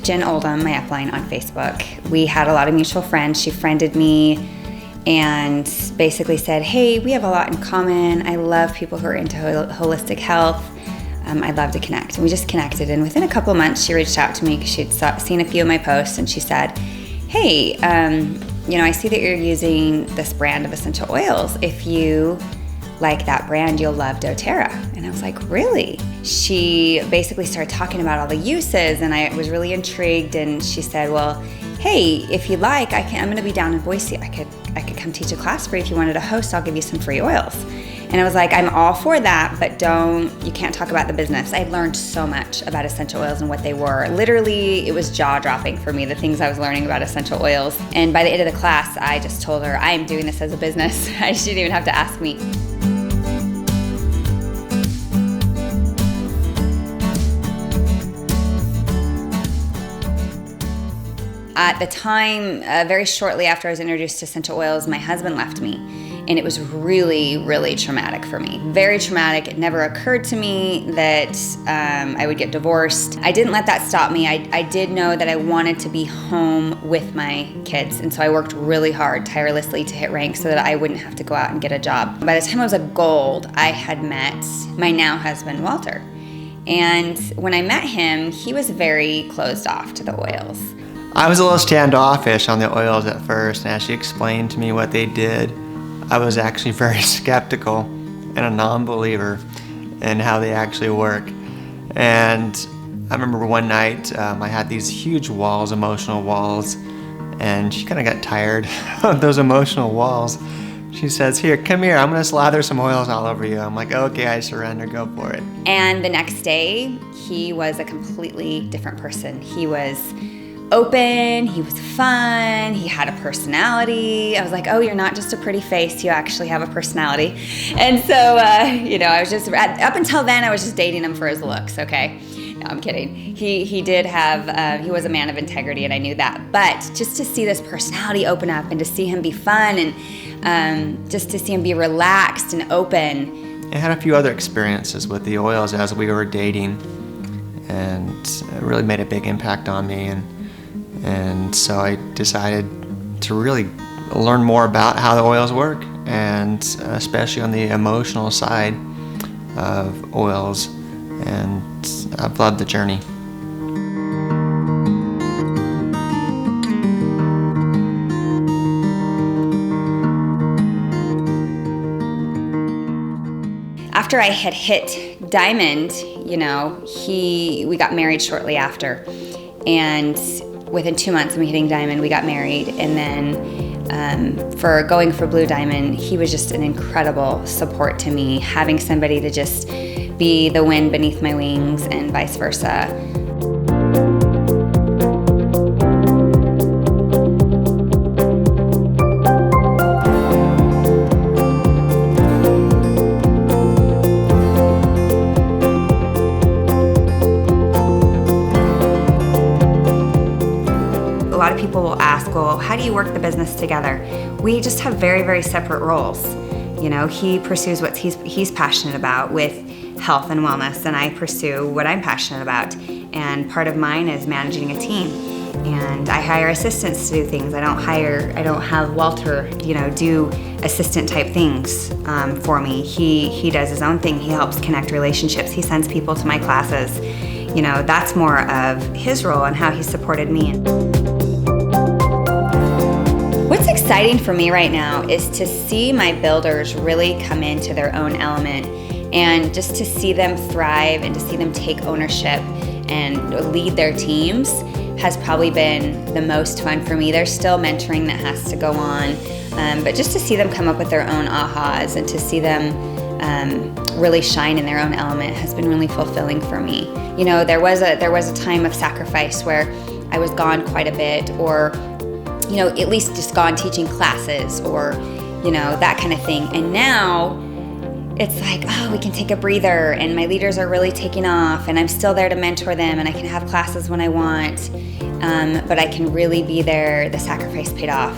Jen Oldham, my upline on Facebook. We had a lot of mutual friends. She friended me and basically said, hey, we have a lot in common. I love people who are into holistic health. I'd love to connect. And we just connected. And within a couple of months, she reached out to me because she'd seen a few of my posts, and she said, hey, I see that you're using this brand of essential oils. If you like that brand, you'll love doTERRA. And I was like, really? She basically started talking about all the uses, and I was really intrigued. And she said, well, hey, if you'd like, I'm going to be down in Boise. I could come teach a class for you. If you wanted to host, I'll give you some free oils. And I was like, I'm all for that, but you can't talk about the business. I learned so much about essential oils and what they were. Literally, it was jaw-dropping for me, the things I was learning about essential oils. And by the end of the class, I just told her, I am doing this as a business. She didn't even have to ask me. At the time, very shortly after I was introduced to essential oils, my husband left me. And it was really, really traumatic for me. Very traumatic. It never occurred to me that I would get divorced. I didn't let that stop me. I did know that I wanted to be home with my kids. And so I worked really hard, tirelessly to hit rank so that I wouldn't have to go out and get a job. By the time I was a gold, I had met my now husband, Walter. And when I met him, he was very closed off to the oils. I was a little standoffish on the oils at first, and as she explained to me what they did, I was actually very skeptical and a non-believer in how they actually work. And I remember one night I had these huge walls, emotional walls, and she kind of got tired of those emotional walls. She says, here, come here, I'm gonna slather some oils all over you. I'm like, okay, I surrender, go for it. And the next day, he was a completely different person. He was open, he was fun, he had a personality. I was like, oh, you're not just a pretty face, you actually have a personality. And so, I was just, up until then, I was just dating him for his looks, okay? No, I'm kidding. He did have, he was a man of integrity, and I knew that. But just to see this personality open up and to see him be fun and just to see him be relaxed and open. I had a few other experiences with the oils as we were dating, and it really made a big impact on me. And so I decided to really learn more about how the oils work, and especially on the emotional side of oils, and I've loved the journey. After I had hit Diamond, we got married shortly after, and within 2 months of me hitting Diamond, we got married. And then for going for Blue Diamond, he was just an incredible support to me, having somebody to just be the wind beneath my wings and vice versa. A lot of people will ask, well, how do you work the business together? We just have very, very separate roles. He pursues what he's passionate about with health and wellness, and I pursue what I'm passionate about. And part of mine is managing a team. And I hire assistants to do things. I don't have Walter, do assistant type things for me. He does his own thing. He helps connect relationships. He sends people to my classes. That's more of his role and how he supported me. What's exciting for me right now is to see my builders really come into their own element, and just to see them thrive and to see them take ownership and lead their teams has probably been the most fun for me. There's still mentoring that has to go on, but just to see them come up with their own ahas and to see them really shine in their own element has been really fulfilling for me. There was a time of sacrifice where I was gone quite a bit, or at least just gone teaching classes, or that kind of thing. And now it's like, oh, we can take a breather, and my leaders are really taking off, and I'm still there to mentor them, and I can have classes when I want, but I can really be there. The sacrifice paid off.